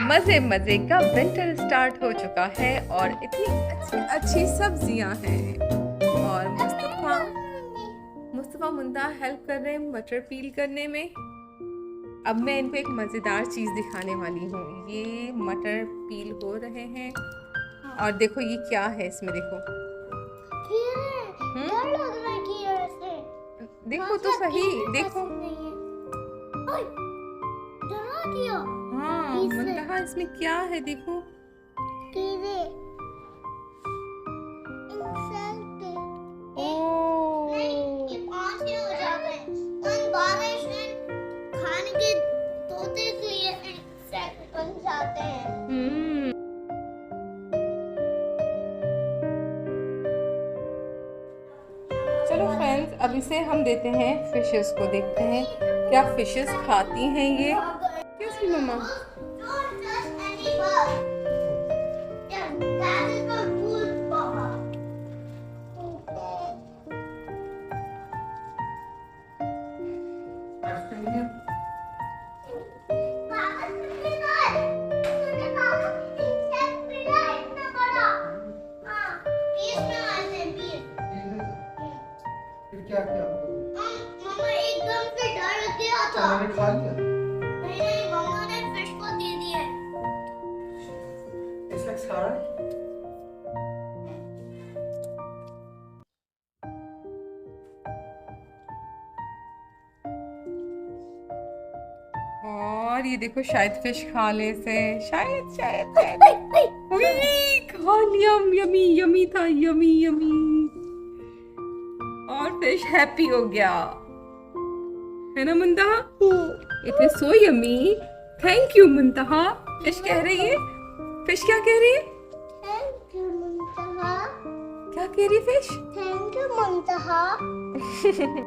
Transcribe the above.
मजे मजे का विंटर स्टार्ट हो चुका है और इतनी अच्छी अच्छी सब्जियां हैं और मुस्तफा मुंता हेल्प कर रहे हैं मटर पील करने में। अब मैं इनको एक मजेदार चीज दिखाने वाली हूँ। ये मटर पील हो रहे हैं और देखो ये क्या है इसमें, देखो डर लग रहा है कीड़े से। देखो तो सही, देखो डरा दिया। हाँ मुंतहा इसमें क्या है, देखो कीड़े ये कौन से हो जाते हैं? उन बारिश में खाने के तोते से ये इंसेक्ट बन जाते हैं। चलो फ्रेंड्स, अब इसे हम देते हैं फिशेस को, देखते हैं क्या फिशेस खाती हैं ये। कैसी मम्मा? Don't touch any bug. Yeah, that is the rule, Papa. पापा सुनिए ना, मुझे पापा इंसेक्ट मिला है इतना बड़ा। हाँ, पीस में आते हैं, पीस। फिर क्या किया? मम्मा एकदम से डर गया था। मैंने खा लिया। नहीं, मम्मा ने फिश को दे दिया है। इंसेक्ट्स खा रहा है? और ये देखो शायद फिश खा ले से, शायद उई, खा लिया। यमी यमी था, यमी यमी। और फिश हैप्पी हो गया, है ना Muntaha? It is so yummy. Thank you Muntaha. Fish कह रही है, फिश क्या कह रही है? Thank you, Muntaha. क्या कह रही है फिश? Thank you, Muntaha.